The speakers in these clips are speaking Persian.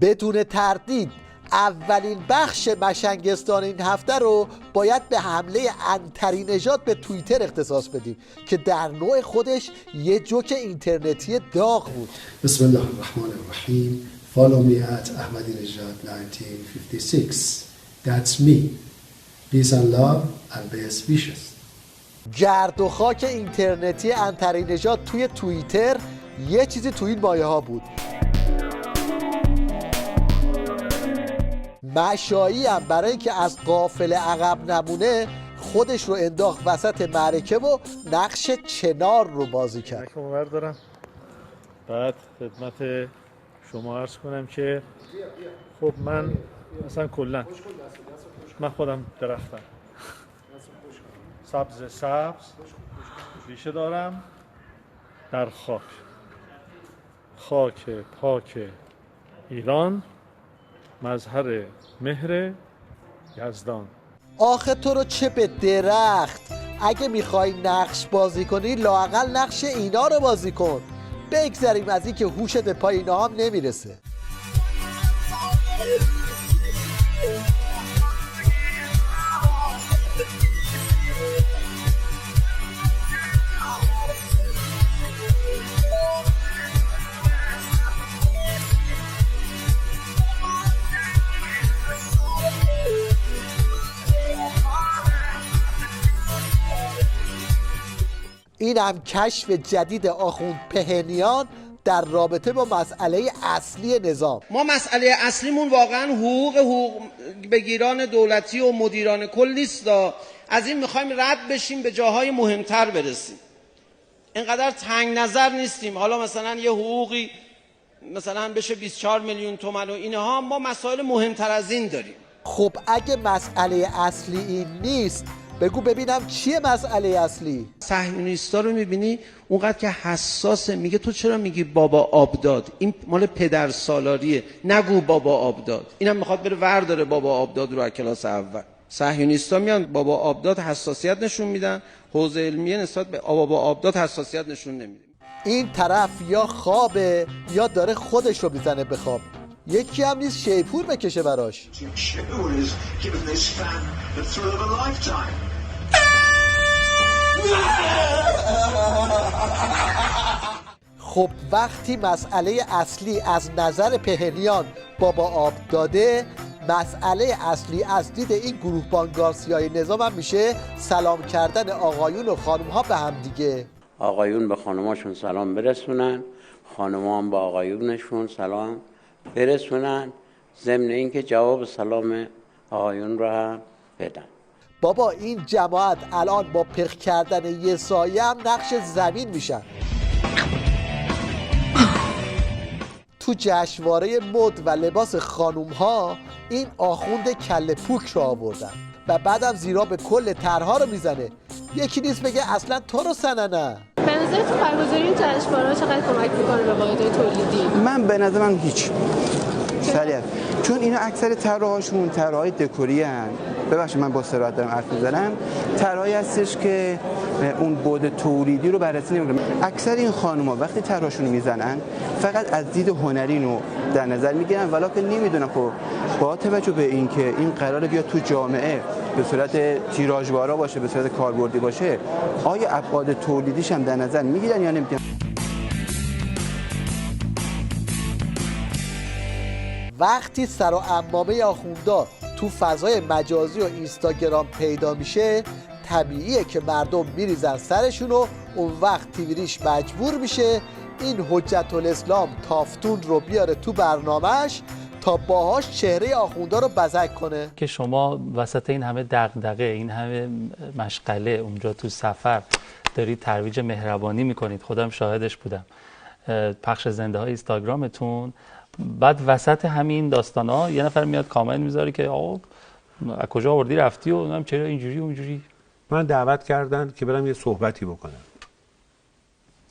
بدون تردید اولین بخش مشنگستان این هفته رو باید به حمله عنتری نژاد به توییتر اختصاص بدیم که در نوع خودش یه جوک اینترنتی داغ بود. بسم الله الرحمن الرحیم. Follow me at Ahmadinejad 1956. That's me. Peace and love and best wishes. گرد و خاک اینترنتی عنتری نژاد توی توییتر یه چیزی توی این مایه ها بود. مشایی هم برای اینکه از قافله عقب نمونه خودش رو انداخت وسط معرکه و نقش چنار رو بازی کرد. اونور دارم. بعد خدمت شما عرض کنم که خب من مثلا کلا من خودم درختم سبز ریشه دارم در خاک پاک ایران، مظهر مهر یزدان. آخه تو رو چه به درخت، اگه میخوای نقش بازی کنی لااقل نقش اینا رو بازی کن. بگذاریم از این که هوشت به پای اینا هم نمیرسه. این هم کشف جدید آخوند پهنیان در رابطه با مسئله اصلی نظام. ما مسئله اصلیمون واقعا حقوق بگیران دولتی و مدیران کل نیست. از این میخوایم رد بشیم، به جاهای مهمتر برسیم. اینقدر تنگ نظر نیستیم حالا مثلا یه حقوقی مثلا بشه 24 میلیون تومان و اینها، ما مسائل مهمتر از این داریم. خب اگه مسئله اصلی این نیست بگو ببینم چیه مسئله اصلی؟ صهیونیستا رو میبینی اونقدر که حساسه، میگه تو چرا میگی بابا آب داد؟ این مال پدر سالاریه، نگو بابا آب داد. اینم میخواد بره ورداره بابا آب داد رو از کلاس اول. صهیونیستا میان بابا آب داد حساسیت نشون میدن، حوزه علمیه نسبت به بابا آب داد حساسیت نشون نمیده. این طرف یا خوابه یا داره خودش رو میزنه به خواب. یکی هم نیست شیپور بکشه براش. خب وقتی مسئله اصلی از نظر پهلیان بابا آب داده، مسئله اصلی از دید این گروه بانگارسیای نظام هم میشه سلام کردن آقایون و خانم ها به هم دیگه. آقایون به خانماشون سلام برسونن، خانم‌ها هم به آقایونشون سلام برسونن، ضمن اینکه جواب سلام آقایون رو هم بدن. بابا این جماعت الان با پخ کردن یه سایه هم نقش زمین میشن. تو جشنواره مد و لباس خانوم ها این آخوند کله پوک رو آوردن و بعدم زیرا به کل طرح‌ها رو میزنه. یکی نیست بگه اصلا تو رو سننه. به نظر تو برگزاری این جشنواره چقدر کمک میکنه به واحدهای تولیدی؟ من به نظرم هیچ. سریع. چون اینا اکثر طرح‌هاشون طرح‌های دکوری ان. ببخشید من با صراحت دارم حرف میزنم. طرحی هستش که اون بعد تولیدی رو بررسی نمی‌کنه. اکثر این خانم‌ها وقتی طرحشون رو میزنن فقط از دید هنری رو در نظر میگیرن، ولی نمیدونن خب با توجه به اینکه این قراره بیاد تو جامعه به صورت تیراژوارا باشه، به صورت کاربردی باشه، آیا ابعاد تولیدیش هم در نظر میگیرن یا نمیگیرن؟ وقتی سر و عمامه آخوندا تو فضای مجازی و اینستاگرام پیدا میشه، طبیعیه که مردم میریزن سرشون و اون وقت تیویریش مجبور میشه این حجت الاسلام تافتون رو بیاره تو برنامهش تا باهاش چهره آخوندا رو بزک کنه. که شما وسط این همه دغدغه، این همه مشغله اونجا تو سفر دارید ترویج مهربانی میکنید، خودم شاهدش بودم، پخش زنده های اینستاگرامتون، بعد وسط همین داستانا یه نفر میاد کامنت میذاره که آقا از کجا آوردی رفتی و نمیدونم چرا اینجوری اونجوری. من دعوت کردن که برم یه صحبتی بکنم.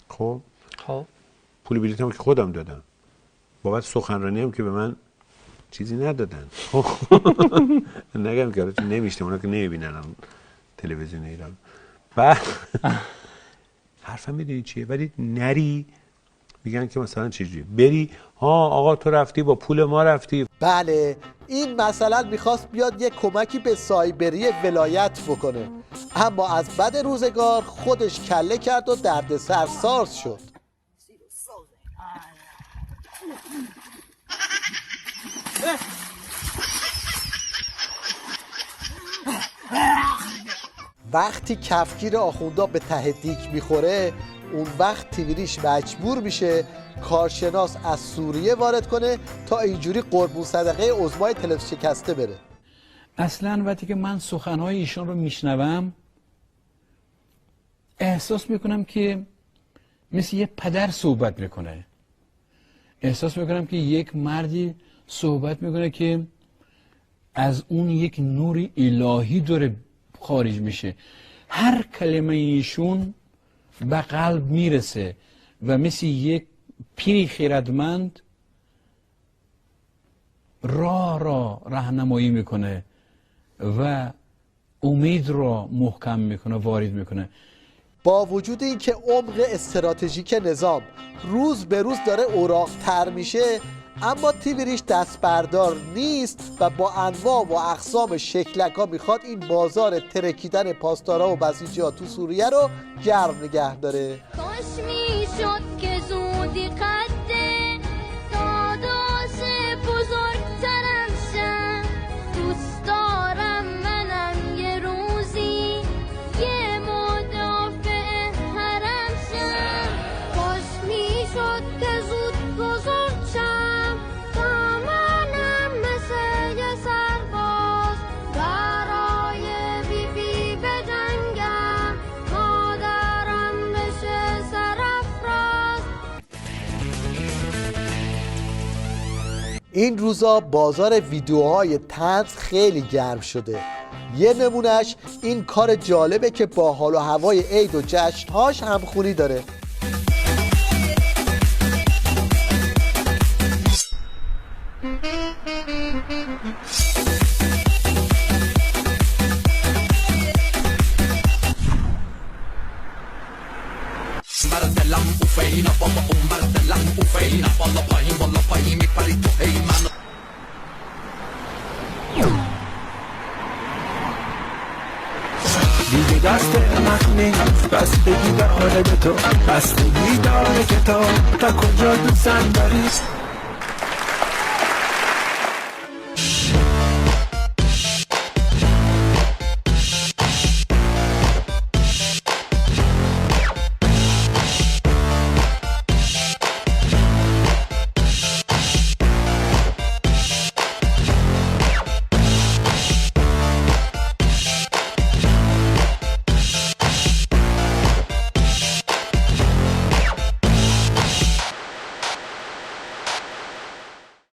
خب پول بلیطمو که خودم دادم، بابت سخنرانی هم که به من چیزی ندادن. نگم که نمیشته، اونا که نمیبینن تلویزیون ایران. بعد حرفم میدونی چیه؟ ولی نری میگن که مثلا چجوری بری آقا تو رفتی با پول ما رفتی. بله، این مثلا میخواست بیاد یه کمکی به سایبری ولایت بکنه، اما از بد روزگار خودش کله کرد و دردسر ساز شد. وقتی کفگیر آخوندا به ته دیک میخوره، اون وقت تیویریش مجبور میشه کارشناس از سوریه وارد کنه تا اینجوری قربون صدقه عظمای تلفظ شکسته بره. اصلا وقتی که من سخنهای ایشان رو میشنوم احساس میکنم که مثل یه پدر صحبت میکنه. احساس میکنم که یک مردی صحبت میکنه که از اون یک نور الهی داره خارج میشه. هر کلمه ایشون به قلب میرسه و مثل یک پیری خیرتمند راه را راهنمایی میکنه و امید را محکم میکنه، وارد میکنه. با وجود اینکه عمق استراتژیک نظام روز به روز داره اوراق‌تر میشه، اما تیویریش دست بردار نیست و با انواع و اقسام شکلک‌ها میخواد این بازار ترکیدن پاسدارا و بسیجی‌ها تو سوریه رو گرم نگه داره. کاش میشد که زودی قد داداش بزرگترم شم. دوست دارم منم یه روزی یه مدافع حرم شم. کاش میشد که زود بزرگ شم تا منم مثل یه سرباز برای بیبی بجنگم، مادرم بشه سرافراز. این روزا بازار ویدیوهای طنز خیلی گرم شده. یه نمونهش این کار جالبه که با حال و هوای عید و جشنهاش همخونی داره. دیگه دست من نیست بستگی داره به تو، بستگی داره که تا کجا دوستم داری.